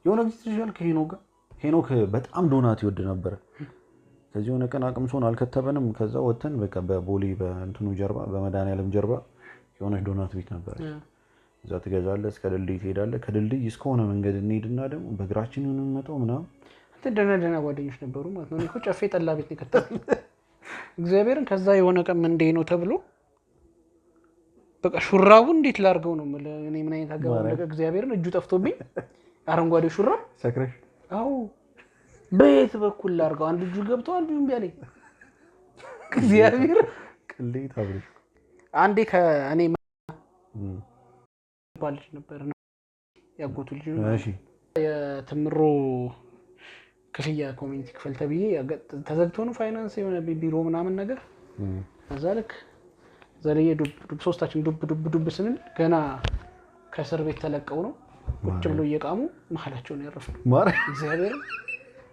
የሆነ ጊዜ ትችላል ሄኖክ በጣም ዶናት ይወድ ነበር ከዚህ የሆነ ቀን አቅምሶን አልከተበንም ከዛ ወተን በቃ በቦሊ በእንትኑ ጀርባ በመድኃኒዓለም ጀርባ የሆነች ዶናት ቤት ነበር እዛ ትገዛለህ እስከ ድልድይ ትሄዳለህ ከድልድይ እስከሆነ መንገድ እንሄድና ደግሞ በእግራችን እንመጣው ምናምን አንተ ደህና ጓደኞች ነበሩ ማለት ነው እኮ ጨፌ ጠላ ቤት ከተተል እግዚአብሔርን ከዛ የሆነ ቀን እንዴ ነው ተብሎ በቃ ሹራቡ እንዴት ላርገው ነው እኔ ምን አይነት አገባው ለቀ እግዚአብሔርን እጁ ጠፍቶብኝ አረንጓዴ ሹራብ ሰክረሽ አው በየት በኩል ላርገው አንድ እጁ ገብቶ አንዱ እምቢ አለኝ እግዚአብሔር ቅሌት አብረሽ አንዴ ከእኔ ባልሽ ነበር ያጎቱ ልጅ ነው እሺ የትምሮ ክፍያ ኮሚኒቲ ክፍል ተብዬ ተዘግቶ ነው ፋይናንስ የሆነ ቢሮ ምናምን ነገር አዛልክ ዘለየ ዱብ ሶስታችን ዱብ ስንል ገና ከእስር ቤት ተለቀው ነው ቁጭ ብሎ እየቃሙ መሐላቸውን ያረፈው ማር እግዚአብሔር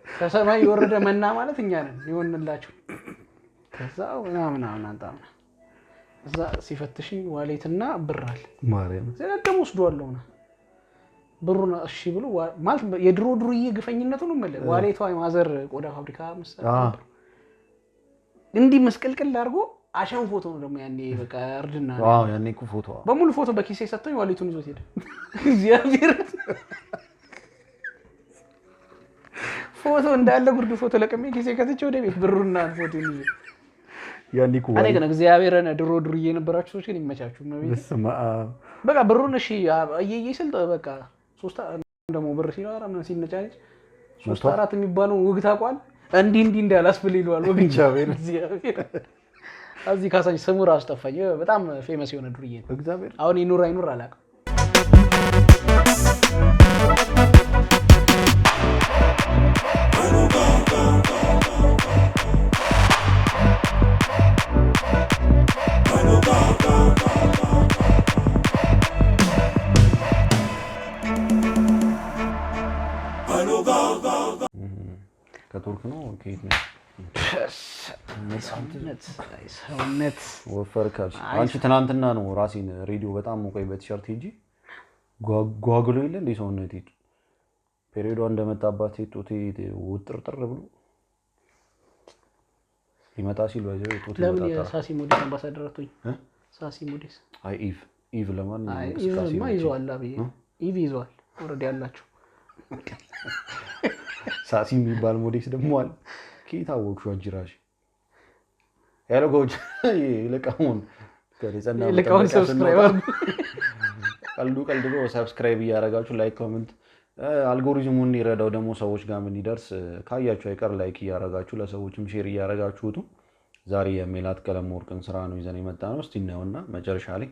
ከሰማይ የወረደ መና ማለት እኛ ነን ይሆንላችሁ ከዛው ምናምን አንጣም እዛ ሲፈትሽኝ ዋሌትና ብራል ማርያም ዘነደም ወስዷለሁ ነው ብሩና እሺ ብሎ ማለት የድሮ ድሩዬ ግፈኝነቱ ነው ማለት ዋሌቷ ማዘር ቆዳ ፋብሪካ መሰለኝ እንዲ መስቀልቅል አድርጎ አሻን ፎቶ ነው ደግሞ ያኔ በቃ እርድና ያኔ እኮ ፎቶ በሙሉ ፎቶ በኪሴ ሰጥቶኝ ዋሌቱን ይዞት ሄደ እግዚአብሔር ፎቶ እንዳለ ጉርድ ፎቶ ለቀሜ ኪሴ ከተቼ ወደ ቤት ብሩና ፎቶ ይዤ ያኔ እኮ አኔ ግን እግዚአብሔርን ድሮ ድሩዬ የነበራችሁ ሰዎች ግን ይመቻችሁ ነው በቃ ብሩን እሺ እየይስል በቃ ሶስት ደግሞ ብር ሲኖር ምን ሲነጫጭ ሶስት አራት የሚባለው ወግታ ቋል እንዲ እንዳላስብል ይሏል ወግቻው እግዚአብሔር አዚ ካሳኝ ስሙ ራስ ጠፋኝ በጣም ፌመስ የሆነ ዱርዬ ነው እግዚአብሔር አሁን ይኑር አይኑር አላውቅም ከቱርክ ነው ከየት ነው ሰውነት ወፈርካሽ አንቺ ትናንትና ነው ራሴን ሬዲዮ በጣም ሞቀኝ በቲሸርት ሄጂ ጓጉሎ ይለ እንደ ሰውነት ይጡ ፔሪዮዷ እንደመጣባት ይጡት ውጥርጥር ብሎ ይመጣ ሲል ወይዘ ይጡት ለምን የሳሲ ሞዴስ አምባሳደር አትሆኝ ሳሲ ሞዴስ አይ ኢቭ ለማን ኢቭ ማይዟል አብይ ኢቭ ይዟል ኦሬዲ ያላችሁ ሳሲ የሚባል ሞዴስ ደግሞ አለ ከታወቅሽው አጅራሽ ያለጎች ለቃውን ለቃውን ሰብስክራይበር ቀልዱ ነው ሰብስክራይብ ያረጋችሁ ላይክ ኮሜንት አልጎሪዝሙን ይረዳው ደግሞ ሰዎች ጋር ምን ይደርስ ካያችሁ አይቀር ላይክ ያረጋችሁ ለሰዎችም ሼር ያረጋችሁት ዛሬ የሜላት ቀለም ወርቅን ስራ ነው ይዘን የመጣ ነው እስቲ እናውና መጨረሻ ላይ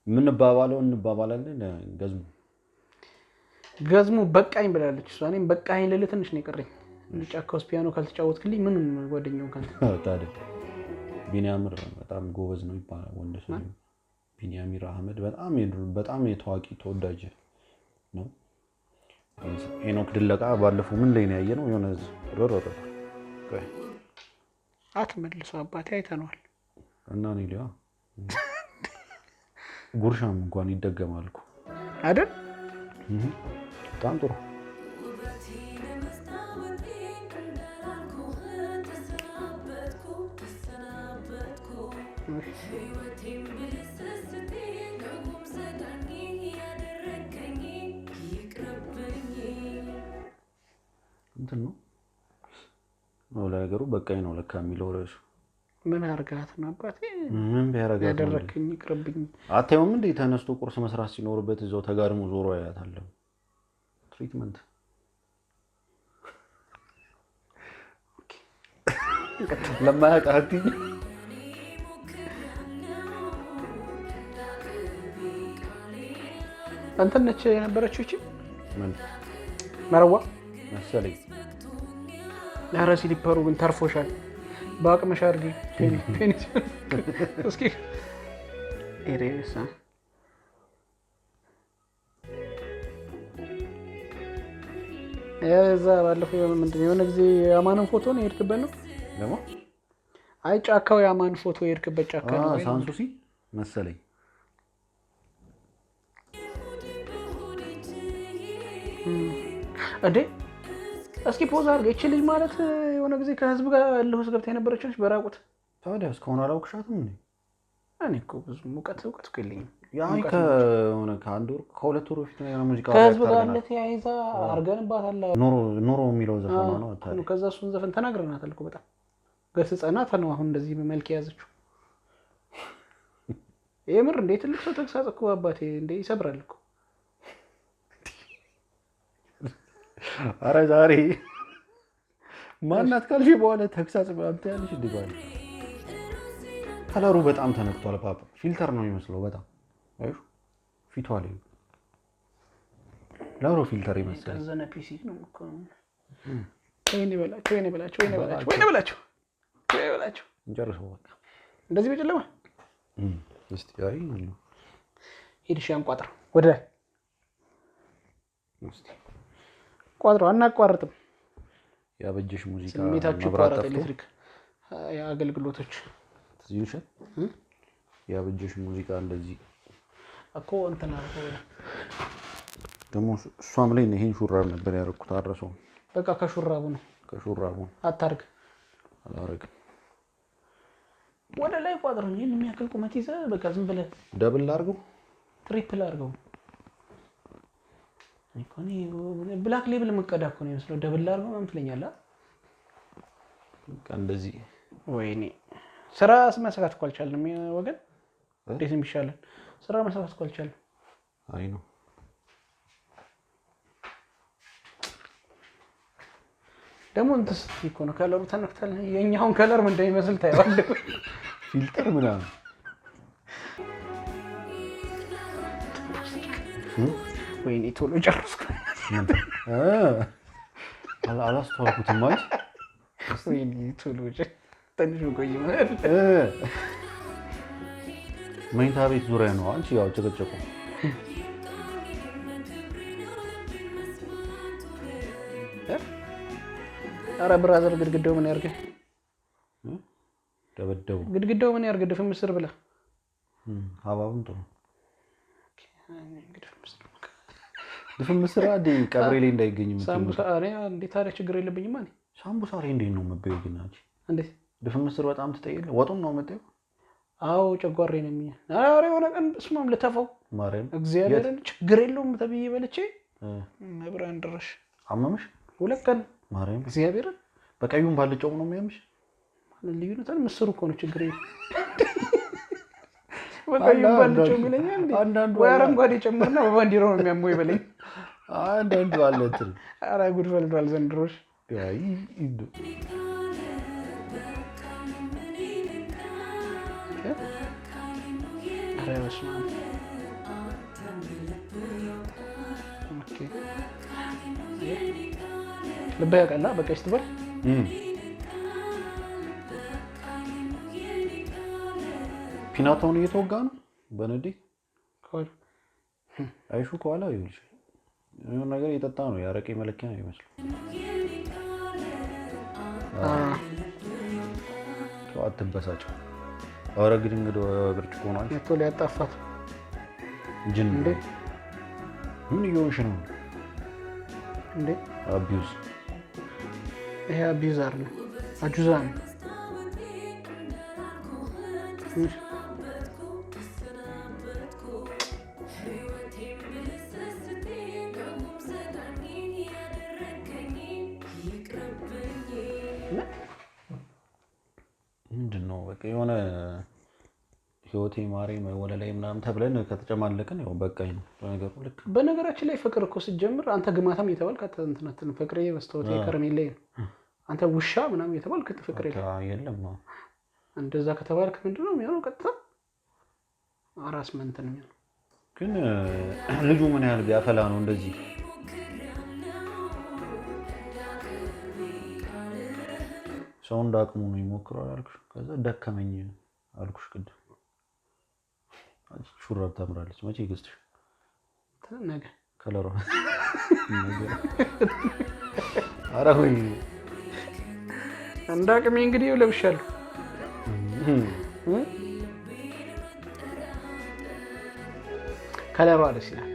ምን ባባለው እንባባላለን ገዝሙ በቃኝ ብላለች እሷ እኔም በቃኝ ለለ ትንሽ ነው ይቀርኝ ጫካውስ ፒያኖ ካልተጫወትክልኝ ምንም ጓደኛው ካንተ ታዲያ ቢኒያምር በጣም ጎበዝ ነው ይባላል ወንደሰ ቢኒያሚር አህመድ በጣም የታዋቂ ተወዳጅ ነው ሄኖክ ድለቃ ባለፈው ምን ላይ ነው ያየነው የሆነ ሮሮሮ አትመልሰው አባቴ አይተነዋል እና ነው ሊያ ጉርሻም እንኳን ይደገማል እኮ አይደል በጣም ጥሩ እንትን ነው ለነገሩ በቃኝ ነው ለካ የሚለው ራሱ ምን አርጋት ነው አባቴ ምን ቢያረጋት ያደረከኝ ይቅርብኝ አታየውም እንዴ ተነስቶ ቁርስ መስራት ሲኖርበት እዛው ተጋርሞ ዞሮ ያያታል ትሪትመንት ለማያቃቲ አንተ ነች የነበረችው እቺ ምን መረዋ መሰለኝ ያራሲ ሊፐሩ ግን ተርፎሻል ባቅመሽ አርጊ ፔኒስ እስኪ ኤሬሳ ያዛ ባለፈው ምንድነው የሆነ ጊዜ ያማንን ፎቶ ነው የሄድክበት ነው ለማ አይ ጫካው ያማን ፎቶ የሄድክበት ጫካ ነው ሳንሱሲ መሰለኝ እንዴ እስኪ ፖዝ አድርገህ እቺ ልጅ ማለት የሆነ ጊዜ ከህዝብ ጋር ያለው ህዝብ ገብታ የነበረች ልጅ በራቁት ታዲያ እስካሁን አላውቅሻትም እንዴ? እኔ እኮ ብዙ እውቀት እኮ የለኝም። ያው ከሆነ ከአንድ ወር ከሁለት ወር በፊት ነው ሙዚቃ ከህዝብ ጋር ለተያይዛ አድርገንባታል። ኑሮ የሚለው ዘፈን ነው ታዲያ። ከዛ እሱን ዘፈን ተናግረናታል እኮ በጣም ገስጸናት ነው አሁን እንደዚህ መልክ የያዘችው። የምር እንዴ ትልቅ ሰው ተግሳጽ እኮ አባቴ እንዴ ይሰብራል እኮ። አረ ዛሬ ማናት ካልሽ በኋላ ተግሳጽ አንተ ያለሽ እንዴ ባል ከለሩ በጣም ተነክቷል። ፓፓ ፊልተር ነው የሚመስለው በጣም አይሹ ፊቷ ላይ ለሮ ፊልተር ይመስላል። ተዘነ ፒሲ ነው እኮ ወይኔ በላቸው እንጨርሰው በቃ እንደዚህ በጨለማ እስቲ አይ ሄድሽ አንቋጥር ወደ እስቲ ቋጥሮ አናቋርጥም። ያበጀሽ ሙዚቃ ስሜታችሁ መብራት ኤሌክትሪክ የአገልግሎቶች ትዝዩሽ ያበጀሽ ሙዚቃ እንደዚህ እኮ እንትና ደግሞ እሷም ላይ ነው። ይሄን ሹራብ ነበር ያደረኩት አረሰው። በቃ ከሹራቡ አታርግ አላረግም። ወደ ላይ ቋጥሮ ነው የሚያክል ቁመት ይዘህ በቃ ዝም ብለህ ደብል አድርገው ትሪፕል አድርገው። እኔ ብላክ ሌብል መቀዳ እኮ ነው የሚመስለው። ደብል አድርገው ምን ትለኛለህ? በቃ እንደዚህ ወይኔ ስራ መስራት እኮ አልቻልንም ወገን። እንዴት ነው የሚሻለን? ስራ መስራት እኮ አልቻልንም። አይ ነው ደግሞ እንትስ እኮ ነው ከለሩ ተነክቷል። የኛውን ከለር ምን እንደሚመስል ታይዋለህ። ፊልተር ምናምን ወይኔ ቶሎ ጨረስኩ። አላስተዋልኩትም ማለት ወይኔ ቶሎ ትንሽ ቆይ ማለት መኝታ ቤት ዙሪያ ነው። አንቺ ያው ጨቀጨቁ ኧረ ብራዘር ግድግዳው ምን ያርገ? ደበደቡ። ግድግዳው ምን ያርገ? ድፍን ምስር ብላ ሀባቡን ጥሩ ድፍን ምስር አዲ ቀብሬ ላይ እንዳይገኝ ሳምቡሳ አሬ እንዴት ታዲያ ችግር የለብኝም ማለት ሳምቡሳ አሬ እንዴት ነው መበየው ግን አንቺ እንዴት ድፍን ምስር በጣም ትጠይለ ወጡን ነው መጠየው? አዎ ጨጓሬ ነው የሚያ አሬ የሆነ ቀን ስማም ልተፋው ማርያም እግዚአብሔርን ችግር የለውም ተብዬ በልቼ ነብራን ድረሽ አመመሽ? ሁለት ቀን ማርያም እግዚአብሔርን በቀዩም ባልጨው ነው የሚያምሽ? ልዩነታን ምስሩ እኮ ነው ችግር የለም። በቀዩም ባልጨው የሚለኛል እንዴ አንዳንዱ ወይ አረንጓዴ ጨምርና በባንዲራው ነው የሚያመው ይበለኝ። አንዳንዱ አለ እንትን ኧረ ጉድ ፈልቷል ዘንድሮሽ። አይ ኢዱ ኧረ በስመ አብ ኦኬ ልብ ያቀና በቃ ስትበል ፒናታውን እየተወጋ ነው በንዴት አይሹ ከኋላ ይኸውልሽ የሆነ ነገር እየጠጣ ነው። ያረቄ መለኪያ ነው ይመስል አትበሳጭ። ኧረ ግን እንግዲህ ብርጭቆ ነው መቶ ሊያጣፋት ጅን እንዴ ምን እየሆንሽ ነው እንዴ? አቢዩዝ ይሄ አቢዩዘር ነው አጁዛ ነው። ምንድን ነው በቃ የሆነ ህይወቴ ማሬ ወደ ላይ ምናምን ተብለን ከተጨማለቀን ያው በቃኝ ነው ነገሩ። ልክ በነገራችን ላይ ፍቅር እኮ ሲጀምር አንተ ግማታም እየተባልክ እንትን ፍቅር መስታወት ከረሜላ ነው አንተ ውሻ ምናምን እየተባልክ ፍቅር የለም ነው እንደዛ ከተባልክ ምንድነው የሚሆነው? ቀጥታ አራስ መንተን ነው። ግን ልጁ ምን ያህል ቢያፈላ ነው እንደዚህ ሰው እንዳቅሙ ነው ይሞክራል አልኩሽ። ከዛ ደከመኝ አልኩሽ ቅድም። ሹራብ ታምራለች። መቼ ገዝተሽ? ነገ ከለሯ ኧረ ሆይ እንዳቅሜ እንግዲህ ለብሻለሁ። ከለሯ ደስ ይላል።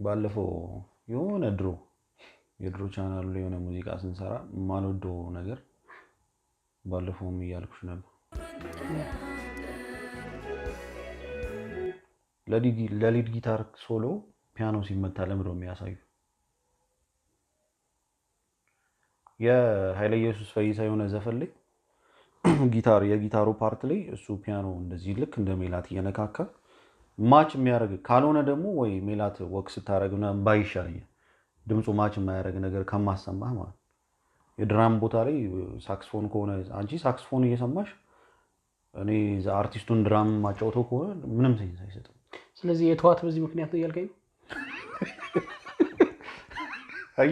ባለፈው የሆነ የድሮ ቻናል ላይ የሆነ ሙዚቃ ስንሰራ የማንወደው ነገር ባለፈውም እያልኩሽ ነበር። ለሊድ ጊታር ሶሎ ፒያኖ ሲመታ ለምንድን ነው የሚያሳዩ? የኃይለ ኢየሱስ ፈይሳ የሆነ ዘፈን ላይ የጊታሩ ፓርት ላይ እሱ ፒያኖ እንደዚህ ልክ እንደ ሜላት እየነካካ ማች የሚያደርግ ካልሆነ ደግሞ ወይ ሜላት ወክ ስታደርግ ምናምን ባይሻለኛል ድምፁ ማች የማያደርግ ነገር ከማሰማህ ማለት የድራም ቦታ ላይ ሳክስፎን ከሆነ አንቺ ሳክስፎን እየሰማሽ እኔ አርቲስቱን ድራም ማጫወተው ከሆነ ምንም ሴንስ አይሰጥም። ስለዚህ የተዋት በዚህ ምክንያት ነው እያልከኝ ነው? አይ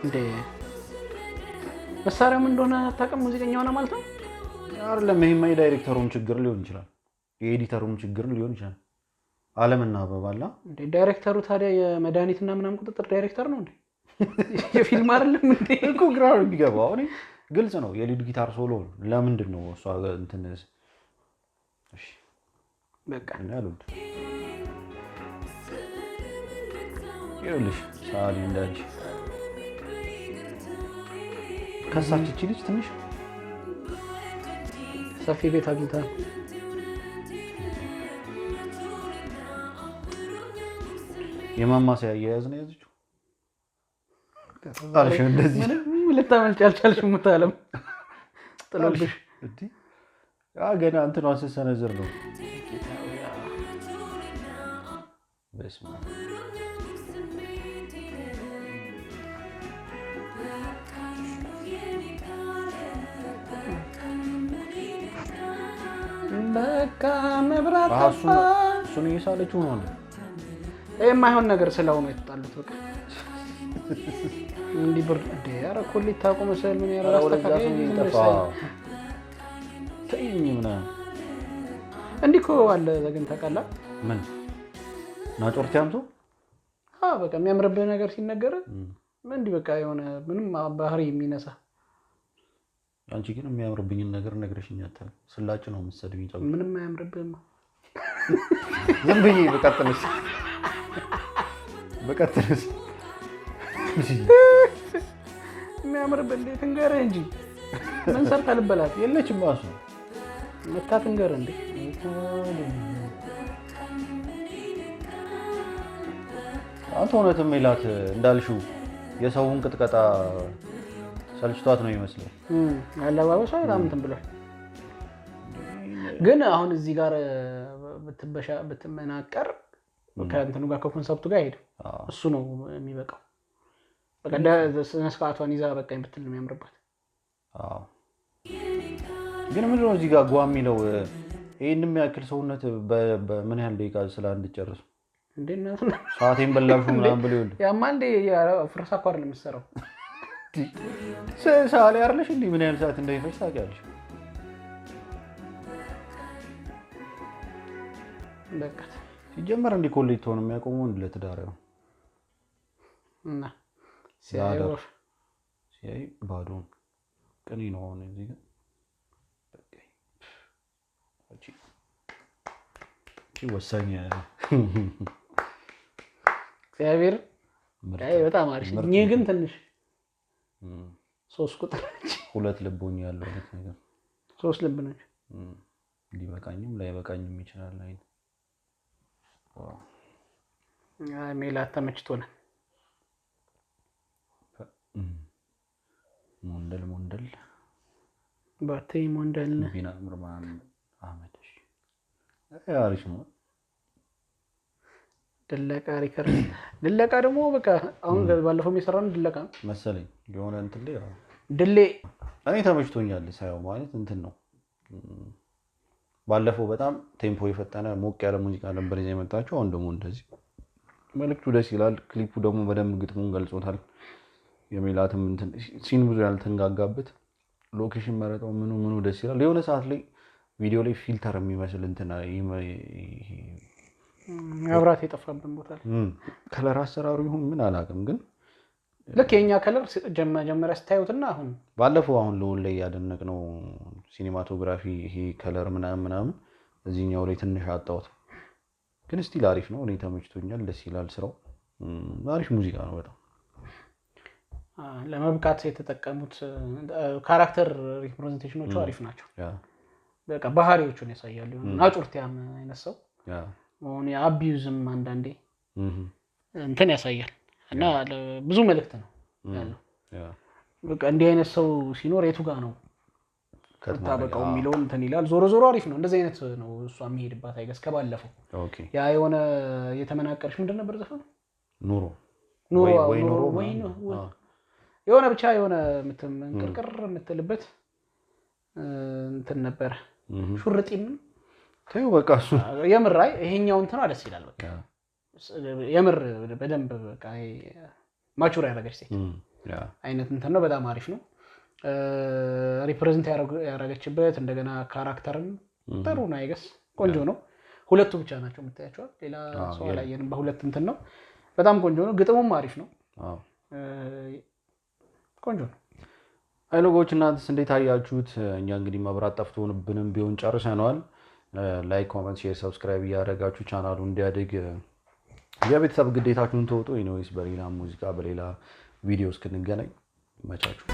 እንዴ መሳሪያው ምን እንደሆነ አታውቅም? ሙዚቀኛ ሆነ ማለት ነው አይደለም? ይሄማ የዳይሬክተሩም ችግር ሊሆን ይችላል፣ የኤዲተሩም ችግር ሊሆን ይችላል። አለምና አበባላ እንዴ ዳይሬክተሩ ታዲያ የመድኃኒትና ምናምን ቁጥጥር ዳይሬክተር ነው እንዴ? የፊልም አይደለም እንዴ? እኮ ግራ ነው የሚገባው። እኔ ግልጽ ነው የሊድ ጊታር ሶሎ ለምንድን ነው እሷ እንትን እሺ በቃ እና ያሉት ይኸውልሽ ሳሊ እንዳልሽ ከሳች እቺ ልጅ ትንሽ ሰፊ ቤት አግኝታ የማማሰያ አያያዝ ነው ያዘችው። አልሽ እንደዚህ ምንም ልታመልጭ አልቻልሽም። ሙታለም ጥሎልሽ እዲ ገና እንትኗ ስትሰነዝር ነው። በስመ አብ በቃ መብራት እሱን እየሳለችው ነው። ይሄ የማይሆን ነገር ስለሆነ የተጣሉት በቃ እንዲህ ብር እንደ ኧረ ኮሌት ታቆመ መሰል ምን ያራስ ተካፋይ እንዲህ እኮ አለ ግን ታውቃለህ ምን ናጮርት ያምቶ በቃ የሚያምርብህ ነገር ሲነገር እንዲህ በቃ የሆነ ምንም ባህሪ የሚነሳ አንቺ ግን የሚያምርብኝን ነገር ነግረሽኛል። ስላጭ ነው የምትሰድብኝ። ምንም አያምርብህም። ዝም ብዬ በቀጥልስ የሚያምርብህ እንዴት እንገርህ እንጂ ምን ሰርታ ልበላት የለችም እራሱ መታት እንገርህ እንዴ አንተ እውነትም ሜላት እንዳልሽው የሰውን ቅጥቀጣ ሰልችቷት ነው ይመስላል። አለባበሷ በጣም እንትን ብሏል። ግን አሁን እዚህ ጋር ብትመናቀር ከእንትኑ ጋር ከኮንሰፕቱ ጋር ሄደ እሱ ነው የሚበቃው። በቃ ስነ ስርዓቷን ይዛ በቃ ብትል ነው የሚያምርባት። ግን ምንድን ነው እዚህ ጋር ጓ የሚለው ይህን የሚያክል ሰውነት በምን ያህል ደቂቃ ስላንድጨርሱ ሰዓቴን በላሹ ምናምን ብሎ ይኸውልህ ያማ እንደ ፍርሳ እኮ አይደለም የምትሰራው ሳሌ አይደለሽ እንዴ? ምን ያህል ሰዓት እንደሚፈጅ ታውቂያለሽ? በቃ ሲጀመር እንዲህ ኮሌጅ ትሆን የሚያቆመው እንደ ለትዳር ነው እና ሲያይ ባዶ ቅኔ ነው። አሁን እዚህ ግን ወሳኝ እግዚአብሔር በጣም አሪፍ እኔ ግን ትንሽ 3 ቁጥር ነች። 2 ልቦኝ ያለው ነገር 3 ልብ ነች። ሊበቃኝም ላይበቃኝም ይችላል። አይ ሜላት ተመችቶናል። ሞንደል ባተይ ሞንደል ቢና ምርማን አህመድ አሪፍ ነው። ድለቃ ሪከርድ ድለቃ ደግሞ በቃ አሁን ባለፈው የሰራን ድለቃ መሰለኝ የሆነ እንትን ላይ ድሌ እኔ ተመችቶኛል። ሳይው ማለት እንትን ነው። ባለፈው በጣም ቴምፖ የፈጠነ ሞቅ ያለ ሙዚቃ ነበር ይዘው የመጣቸው። አሁን ደግሞ እንደዚህ መልክቱ ደስ ይላል። ክሊፑ ደግሞ በደንብ ግጥሙን ገልጾታል። የሜላትም እንትን ሲን ብዙ ያልተንጋጋበት ሎኬሽን መረጣው ምኑ ደስ ይላል። የሆነ ሰዓት ላይ ቪዲዮ ላይ ፊልተር የሚመስል እንትን መብራት የጠፋብን ቦታ ከለር አሰራሩ ይሁን ምን አላውቅም፣ ግን ልክ የኛ ከለር ጀመረ ስታዩትና አሁን ባለፈው አሁን ልውል ላይ ያደነቅነው ሲኒማቶግራፊ ይሄ ከለር ምናምን እዚህኛው ላይ ትንሽ አጣሁት፣ ግን ስቲል አሪፍ ነው። እኔ ተመችቶኛል፣ ደስ ይላል ስራው። አሪፍ ሙዚቃ ነው በጣም። ለመብቃት የተጠቀሙት ካራክተር ሪፕሬዘንቴሽኖቹ አሪፍ ናቸው። በቃ ባህሪዎቹን ያሳያሉ። ናጩርቲያም አይነት ሰው መሆን የአቢዩዝም አንዳንዴ እንትን ያሳያል እና ብዙ መልእክት ነው ያለው። በቃ እንዲህ አይነት ሰው ሲኖር የቱ ጋር ነው ከታበቃው የሚለውን እንትን ይላል። ዞሮ ዞሮ አሪፍ ነው። እንደዚህ አይነት ነው እሷ የሚሄድባት አይገስ ከባለፈው ያ የሆነ የተመናቀርሽ ምንድን ነበር ዘፈኑ? ኑሮ ወይ የሆነ ብቻ የሆነ ምትምንቅርቅር የምትልበት እንትን ነበር። ሹርጢም ተይው በቃ እሱ የምር አይ ይሄኛው እንትን ደስ ይላል። በቃ የምር በደንብ በቃ ማቹር ያደረገች ሴት አይነት እንትን ነው። በጣም አሪፍ ነው። ሪፕሬዘንት ያደረገችበት እንደገና ካራክተርን ጥሩ ነው አይገስ ቆንጆ ነው። ሁለቱ ብቻ ናቸው የምታያቸው፣ ሌላ ሰው አላየንም። በሁለት እንትን ነው በጣም ቆንጆ ነው። ግጥሙም አሪፍ ነው። ቆንጆ ነው። አይሎጎች እናንተስ እንዴት አያችሁት? እኛ እንግዲህ መብራት ጠፍቶብንም ቢሆን ጨርሰናል። ላይክ፣ ኮሜንት፣ ሼር፣ ሰብስክራይብ እያደረጋችሁ ቻናሉ እንዲያድግ የቤተሰብ ግዴታችሁን ተወጡ። ኢንዌይስ በሌላ ሙዚቃ በሌላ ቪዲዮ እስክንገናኝ መቻችሁ።